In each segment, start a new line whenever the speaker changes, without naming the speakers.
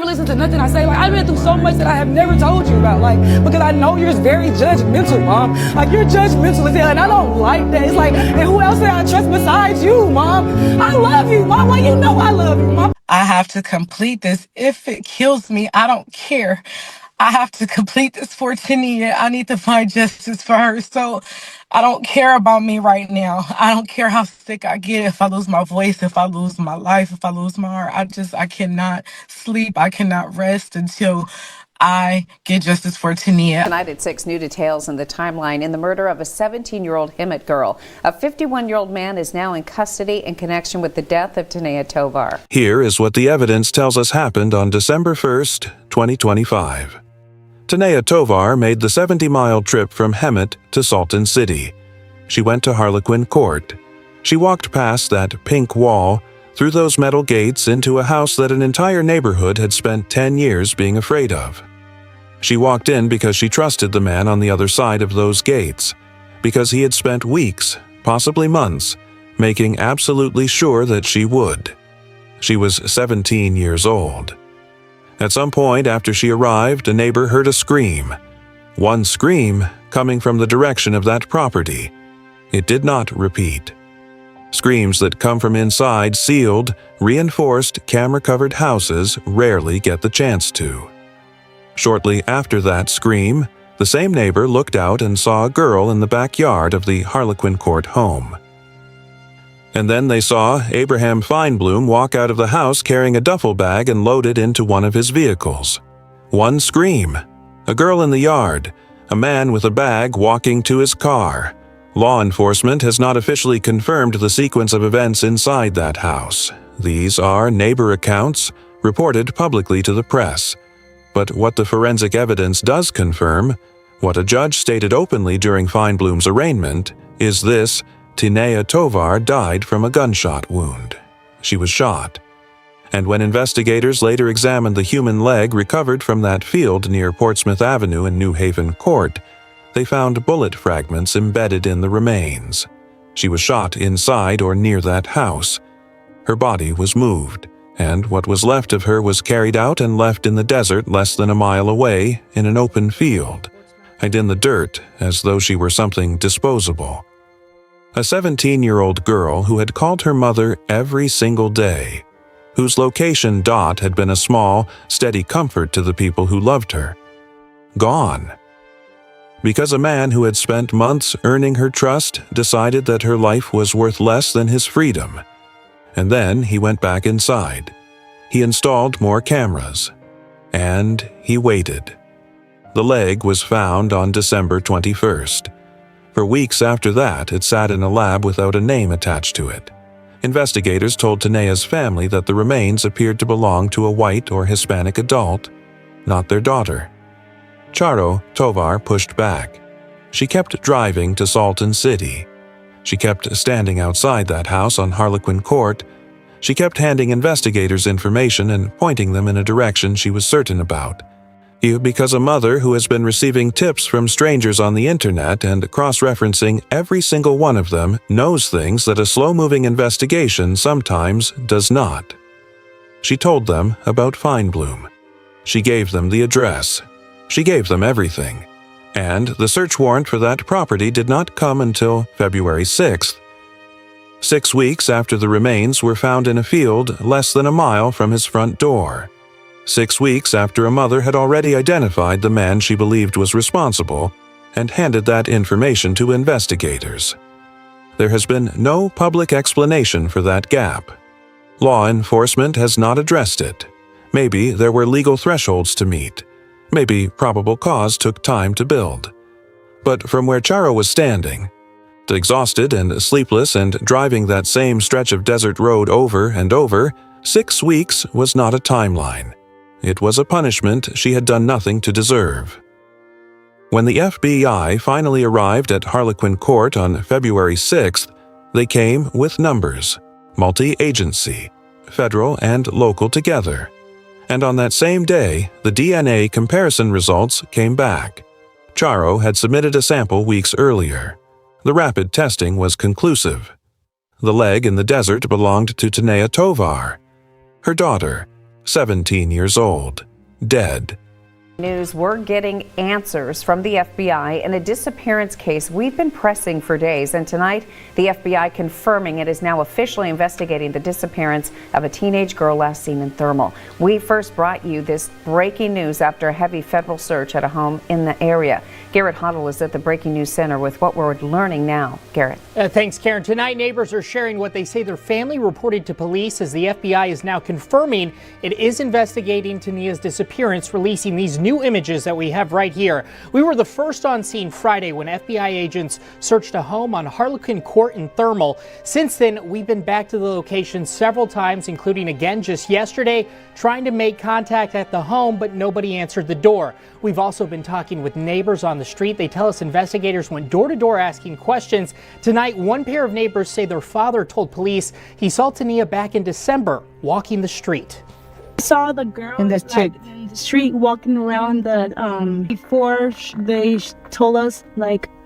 never listen to nothing I say. Like, I've been through so much that I have never told you about. Like, because I know you're very judgmental, Mom. Like, you're judgmental as hell, and I don't like that. It's like, and who else did I trust besides you, Mom? I love you, Mom. Well, you know I love you, Mom. I have to complete this. If it kills me, I don't care. I have to complete this for Tinia. I need to find justice for her. So I don't care about me right now. I don't care how sick I get, if I lose my voice, if I lose my life, if I lose my heart. I cannot sleep. I cannot rest until I get justice for Tneya.
Tonight at 6, new details in the timeline in the murder of a 17-year-old Hemet girl. A 51-year-old man is now in custody in connection with the death of T'Neya Tovar.
Here is what the evidence tells us happened on December 1st, 2025. T'Neya Tovar made the 70-mile trip from Hemet to Salton City. She went to Harlequin Court. She walked past that pink wall, through those metal gates into a house that an entire neighborhood had spent 10 years being afraid of. She walked in because she trusted the man on the other side of those gates, because he had spent weeks, possibly months, making absolutely sure that she would. She was 17 years old. At some point after she arrived, a neighbor heard a scream. One scream coming from the direction of that property. It did not repeat. Screams that come from inside sealed, reinforced, camera-covered houses rarely get the chance to. Shortly after that scream, the same neighbor looked out and saw a girl in the backyard of the Harlequin Court home. And then they saw Abraham Feinblum walk out of the house carrying a duffel bag and load it into one of his vehicles. One scream. A girl in the yard. A man with a bag walking to his car. Law enforcement has not officially confirmed the sequence of events inside that house. These are neighbor accounts reported publicly to the press. But what the forensic evidence does confirm, what a judge stated openly during Feinblum's arraignment, is this: T'Neya Tovar died from a gunshot wound. She was shot. And when investigators later examined the human leg recovered from that field near Portsmouth Avenue in New Haven Court, they found bullet fragments embedded in the remains. She was shot inside or near that house. Her body was moved, and what was left of her was carried out and left in the desert less than a mile away in an open field, and in the dirt as though she were something disposable. A 17-year-old girl who had called her mother every single day, whose location dot had been a small, steady comfort to the people who loved her. Gone. Because a man who had spent months earning her trust decided that her life was worth less than his freedom. And then he went back inside. He installed more cameras. And he waited. The leg was found on December 21st. For weeks after that, it sat in a lab without a name attached to it. Investigators told T'Neya's family that the remains appeared to belong to a white or Hispanic adult, not their daughter. Charo Tovar pushed back. She kept driving to Salton City. She kept standing outside that house on Harlequin Court. She kept handing investigators information and pointing them in a direction she was certain about. Because a mother who has been receiving tips from strangers on the internet and cross-referencing every single one of them knows things that a slow-moving investigation sometimes does not. She told them about Feinblum. She gave them the address. She gave them everything. And the search warrant for that property did not come until February 6th. 6 weeks after the remains were found in a field less than a mile from his front door. 6 weeks after a mother had already identified the man she believed was responsible and handed that information to investigators. There has been no public explanation for that gap. Law enforcement has not addressed it. Maybe there were legal thresholds to meet. Maybe probable cause took time to build. But from where Charo was standing, exhausted and sleepless and driving that same stretch of desert road over and over, 6 weeks was not a timeline. It was a punishment she had done nothing to deserve. When the FBI finally arrived at Harlequin Court on February 6th, they came with numbers, multi-agency, federal and local together. And on that same day, the DNA comparison results came back. Charo had submitted a sample weeks earlier. The rapid testing was conclusive. The leg in the desert belonged to T'Neya Tovar, her daughter, 17 years old, dead.
News, we're getting answers from the FBI in a disappearance case we've been pressing for days, and tonight the FBI confirming it is now officially investigating the disappearance of a teenage girl last seen in Thermal. We first brought you this breaking news after a heavy federal search at a home in the area. Garrett Hoddle is at the Breaking News Center with what we're learning now. Garrett.
Thanks, Karen. Tonight, neighbors are sharing what they say their family reported to police as the FBI is now confirming it is investigating T'Neya's disappearance, releasing these new images that we have right here. We were the first on scene Friday when FBI agents searched a home on Harlequin Court in Thermal. Since then, we've been back to the location several times, including again just yesterday, trying to make contact at the home, but nobody answered the door. We've also been talking with neighbors on the street. They tell us investigators went door to door asking questions. Tonight, one pair of neighbors say their father told police he saw Tneya back in December walking the street.
I saw the girl in the street walking around before they told us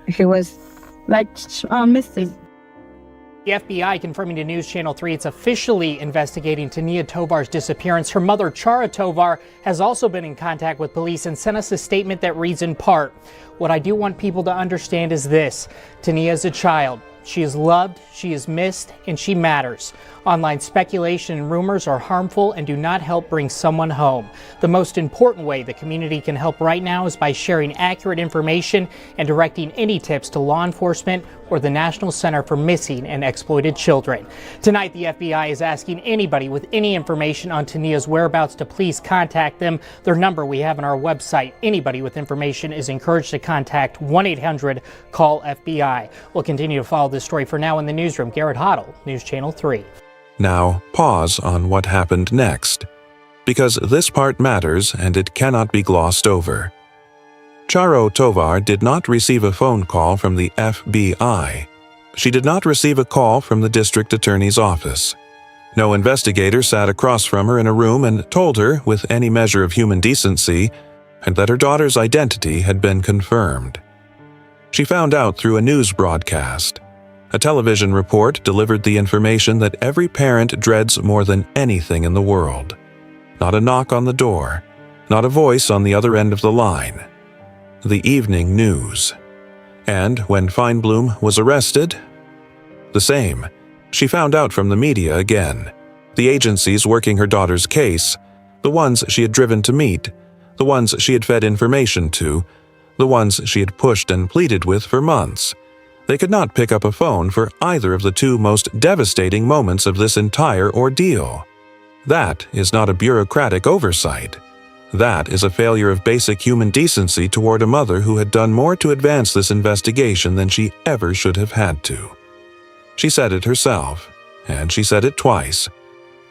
he was missing.
The FBI confirming to News Channel 3 it's officially investigating T'Neya Tovar's disappearance. Her mother, Chara Tovar, has also been in contact with police and sent us a statement that reads in part, "What I do want people to understand is this. Tneya is a child. She is loved, she is missed, and she matters. Online speculation and rumors are harmful and do not help bring someone home. The most important way the community can help right now is by sharing accurate information and directing any tips to law enforcement or the National Center for Missing and Exploited Children." Tonight, the FBI is asking anybody with any information on T'Neya's whereabouts to please contact them. Their number we have on our website. Anybody with information is encouraged to contact 1-800-CALL-FBI. We'll continue to follow this story. For now, in the newsroom, Garrett Hoddle, News Channel 3.
Now, pause on what happened next, because this part matters and it cannot be glossed over. Chara Tovar did not receive a phone call from the FBI. She did not receive a call from the district attorney's office. No investigator sat across from her in a room and told her, with any measure of human decency, and that her daughter's identity had been confirmed. She found out through a news broadcast. A television report delivered the information that every parent dreads more than anything in the world. Not a knock on the door, not a voice on the other end of the line. The evening news. And when Feinblum was arrested, the same. She found out from the media again. The agencies working her daughter's case, the ones she had driven to meet, the ones she had fed information to, the ones she had pushed and pleaded with for months. They could not pick up a phone for either of the two most devastating moments of this entire ordeal. That is not a bureaucratic oversight. That is a failure of basic human decency toward a mother who had done more to advance this investigation than she ever should have had to. She said it herself, and she said it twice.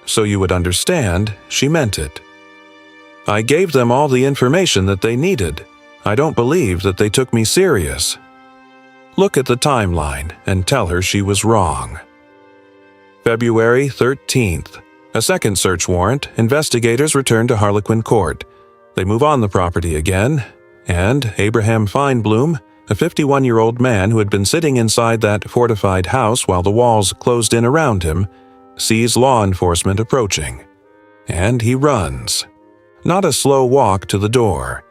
So you would understand, she meant it. I gave them all the information that they needed. I don't believe that they took me serious. Look at the timeline and tell her she was wrong. February 13th. A second search warrant. Investigators return to Harlequin Court. They move on the property again, and Abraham Feinblum, a 51-year-old man who had been sitting inside that fortified house while the walls closed in around him, sees law enforcement approaching. And he runs. Not a slow walk to the door.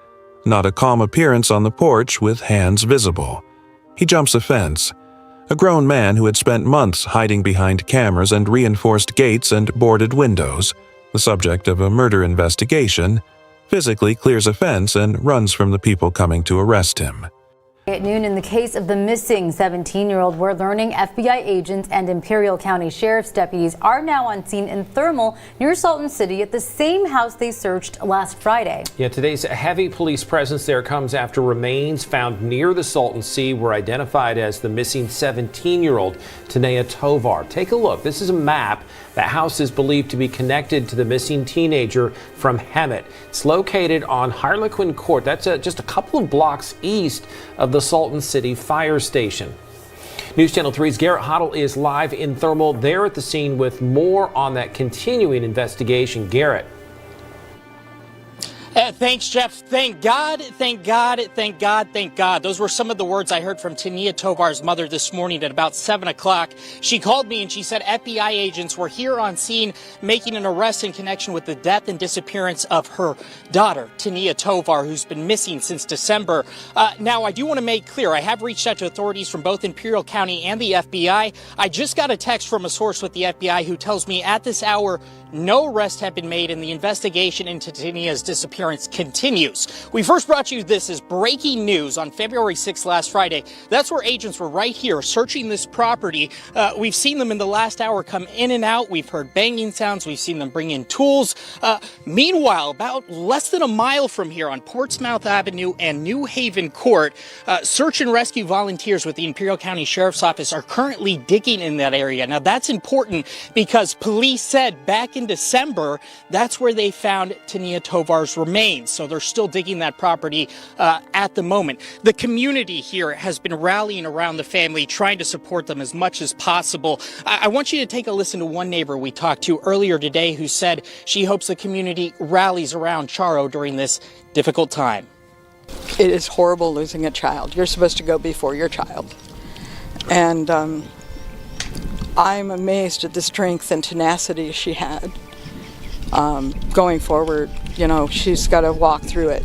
Not a calm appearance on the porch with hands visible. He jumps a fence. A grown man who had spent months hiding behind cameras and reinforced gates and boarded windows, the subject of a murder investigation, physically clears a fence and runs from the people coming to arrest him.
At noon, in the case of the missing 17-year-old, we're learning FBI agents and Imperial County Sheriff's deputies are now on scene in Thermal near Salton City at the same house they searched last Friday.
Yeah, today's heavy police presence there comes after remains found near the Salton Sea were identified as the missing 17-year-old T'Neya Tovar. Take a look. This is a map. The house is believed to be connected to the missing teenager from Hemet. It's located on Harlequin Court. That's just a couple of blocks east of the Salton City fire station. News Channel 3's Garrett Hoddle is live in Thermal there at the scene with more on that continuing investigation. Garrett.
Thanks, Jeff. Thank God, thank God, thank God, thank God. Those were some of the words I heard from T'Neya Tovar's mother this morning at about 7 o'clock. She called me and she said FBI agents were here on scene making an arrest in connection with the death and disappearance of her daughter, T'Neya Tovar, who's been missing since December. Now, I do want to make clear, I have reached out to authorities from both Imperial County and the FBI. I just got a text from a source with the FBI who tells me at this hour, no arrests have been made and the investigation into T'Neya's disappearance continues. We first brought you this as breaking news on February 6th last Friday. That's where agents were right here searching this property. We've seen them in the last hour come in and out. We've heard banging sounds. We've seen them bring in tools. Meanwhile, about less than a mile from here on Portsmouth Avenue and New Haven Court, search and rescue volunteers with the Imperial County Sheriff's Office are currently digging in that area. Now, that's important because police said back in December, that's where they found T'Neya Tovar's remains. So they're still digging that property at the moment. The community here has been rallying around the family, trying to support them as much as possible. I want you to take a listen to one neighbor we talked to earlier today who said she hopes the community rallies around Charo during this difficult time.
It is horrible losing a child. You're supposed to go before your child. And I'm amazed at the strength and tenacity she had. Going forward, you know, she's got to walk through it.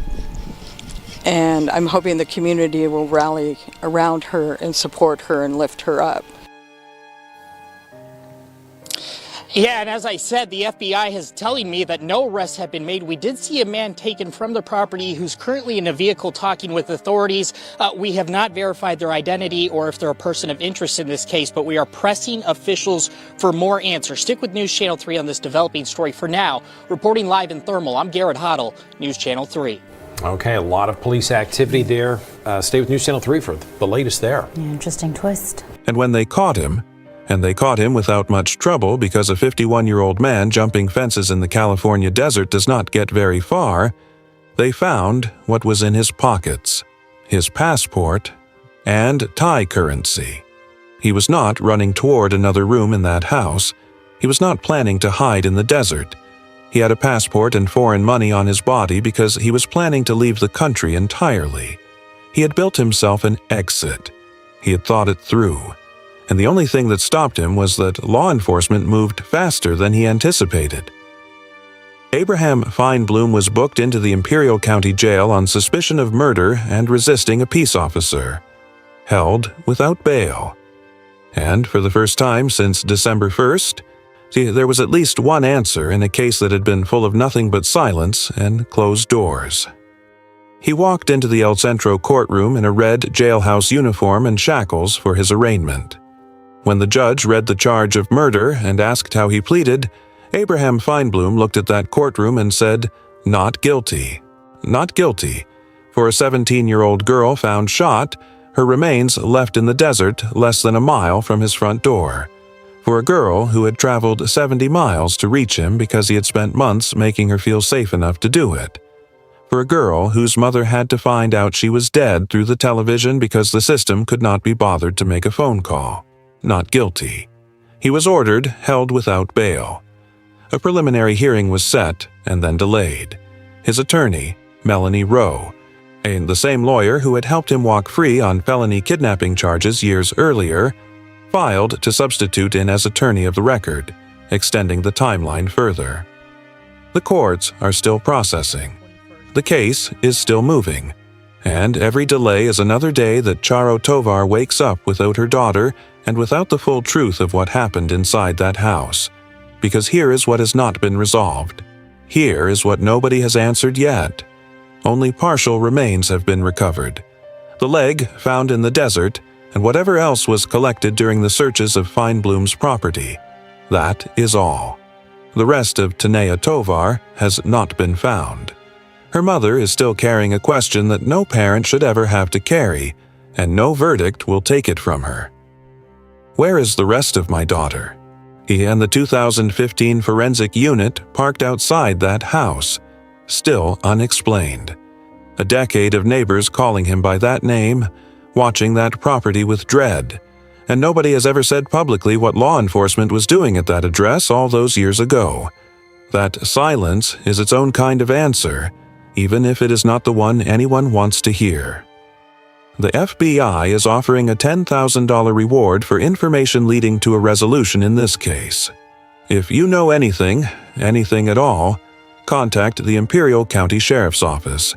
And I'm hoping the community will rally around her and support her and lift her up.
Yeah, and as I said, the FBI is telling me that no arrests have been made. We did see a man taken from the property who's currently in a vehicle talking with authorities. We have not verified their identity or if they're a person of interest in this case, but we are pressing officials for more answers. Stick with News Channel 3 on this developing story. For now, reporting live in Thermal, I'm Garrett Hoddle, News Channel 3.
Okay, a lot of police activity there. Stay with News Channel 3 for the latest there.
Interesting twist.
And when they caught him, and they caught him without much trouble because a 51-year-old man jumping fences in the California desert does not get very far, they found what was in his pockets, his passport and Thai currency. He was not running toward another room in that house. He was not planning to hide in the desert. He had a passport and foreign money on his body because he was planning to leave the country entirely. He had built himself an exit. He had thought it through. And the only thing that stopped him was that law enforcement moved faster than he anticipated. Abraham Feinblum was booked into the Imperial County Jail on suspicion of murder and resisting a peace officer, held without bail. And for the first time since December 1st, there was at least one answer in a case that had been full of nothing but silence and closed doors. He walked into the El Centro courtroom in a red jailhouse uniform and shackles for his arraignment. When the judge read the charge of murder and asked how he pleaded, Abraham Feinblum looked at that courtroom and said, "Not guilty. Not guilty." For a 17-year-old girl found shot, her remains left in the desert less than a mile from his front door. For a girl who had traveled 70 miles to reach him because he had spent months making her feel safe enough to do it. For a girl whose mother had to find out she was dead through the television because the system could not be bothered to make a phone call. Not guilty. He was ordered held without bail. A preliminary hearing was set and then delayed. His attorney, Melanie Rowe, the same lawyer who had helped him walk free on felony kidnapping charges years earlier, filed to substitute in as attorney of the record, extending the timeline further. The courts are still processing. The case is still moving, and every delay is another day that Charo Tovar wakes up without her daughter and without the full truth of what happened inside that house. Because here is what has not been resolved. Here is what nobody has answered yet. Only partial remains have been recovered. The leg found in the desert, and whatever else was collected during the searches of Feinblum's property. That is all. The rest of T'Neya Tovar has not been found. Her mother is still carrying a question that no parent should ever have to carry, and no verdict will take it from her. Where is the rest of my daughter? He and the 2015 forensic unit parked outside that house, still unexplained. A decade of neighbors calling him by that name, watching that property with dread, and nobody has ever said publicly what law enforcement was doing at that address all those years ago. That silence is its own kind of answer, even if it is not the one anyone wants to hear. The FBI is offering a $10,000 reward for information leading to a resolution in this case. If you know anything at all, contact the Imperial County Sheriff's Office.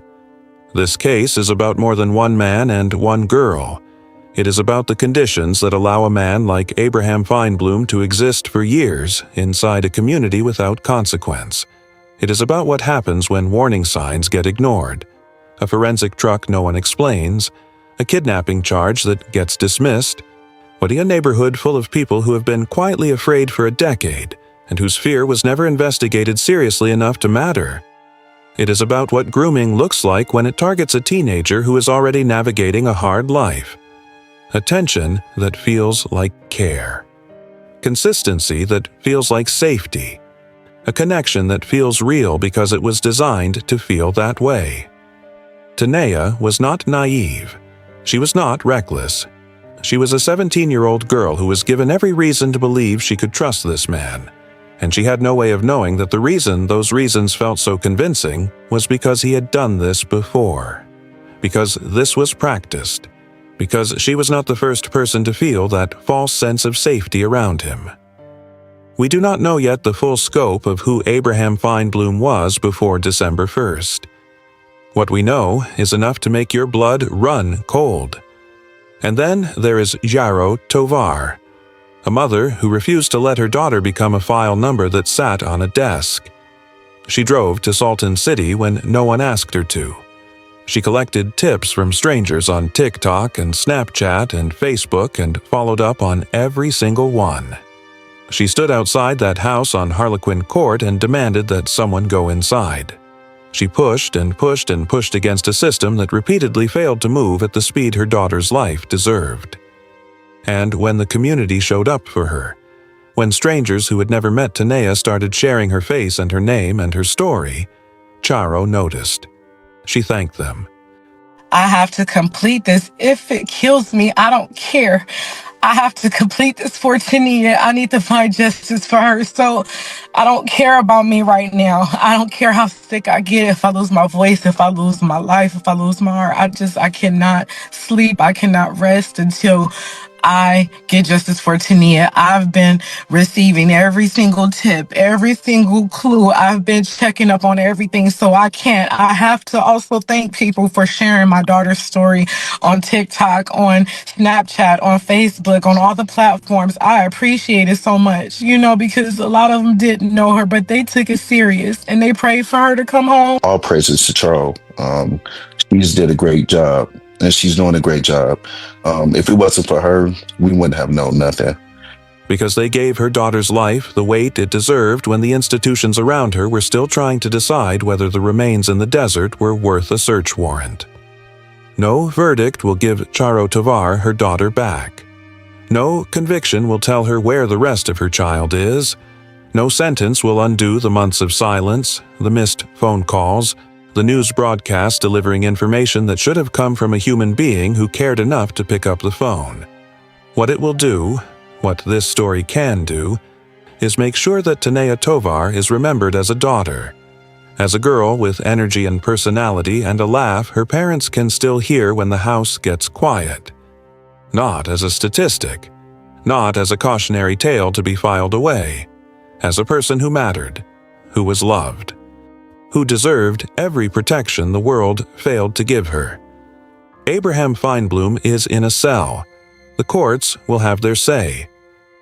This case is about more than one man and one girl. It is about the conditions that allow a man like Abraham Feinblum to exist for years inside a community without consequence. It is about what happens when warning signs get ignored, a forensic truck no one explains, a kidnapping charge that gets dismissed, a neighborhood full of people who have been quietly afraid for a decade and whose fear was never investigated seriously enough to matter. It is about what grooming looks like when it targets a teenager who is already navigating a hard life. Attention that feels like care. Consistency that feels like safety. A connection that feels real because it was designed to feel that way. Tneya was not naive. She was not reckless. She was a 17-year-old girl who was given every reason to believe she could trust this man. And she had no way of knowing that the reason those reasons felt so convincing was because he had done this before. Because this was practiced. Because she was not the first person to feel that false sense of safety around him. We do not know yet the full scope of who Abraham Feinblum was before December 1st. What we know is enough to make your blood run cold. And then there is T'Neya Tovar, a mother who refused to let her daughter become a file number that sat on a desk. She drove to Salton City when no one asked her to. She collected tips from strangers on TikTok and Snapchat and Facebook and followed up on every single one. She stood outside that house on Harlequin Court and demanded that someone go inside. She pushed and pushed and pushed against a system that repeatedly failed to move at the speed her daughter's life deserved. And when the community showed up for her, when strangers who had never met Tneya started sharing her face and her name and her story, Charo noticed. She thanked them.
I have to complete this. If it kills me, I don't care. I have to complete this for Tinia. I need to find justice for her. So I don't care about me right now. I don't care how sick I get, if I lose my voice, if I lose my life, if I lose my heart. I cannot sleep. I cannot rest until I get justice for Tneya. I've been receiving every single tip, every single clue. I've been checking up on everything, so I can't. I have to also thank people for sharing my daughter's story on TikTok, on Snapchat, on Facebook, on all the platforms. I appreciate it so much, because a lot of them didn't know her, but they took it serious and they prayed for her to come home.
All praises to Charles. She's did a great job. And she's doing a great job. If it wasn't for her, we wouldn't have known nothing.
Because they gave her daughter's life the weight it deserved when the institutions around her were still trying to decide whether the remains in the desert were worth a search warrant. No verdict will give T'Neya Tovar her daughter back. No conviction will tell her where the rest of her child is. No sentence will undo the months of silence, the missed phone calls, the news broadcast delivering information that should have come from a human being who cared enough to pick up the phone. What it will do, what this story can do, is make sure that T'Neya Tovar is remembered as a daughter. As a girl with energy and personality and a laugh her parents can still hear when the house gets quiet. Not as a statistic, not as a cautionary tale to be filed away, as a person who mattered, who was loved, who deserved every protection the world failed to give her. Abraham Feinblum is in a cell. The courts will have their say.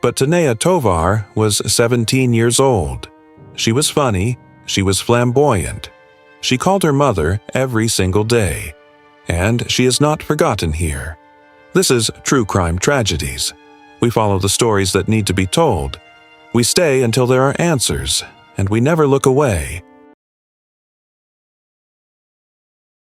But T'Neya Tovar was 17 years old. She was funny. She was flamboyant. She called her mother every single day. And she is not forgotten here. This is True Crime Tragedies. We follow the stories that need to be told. We stay until there are answers, and we never look away.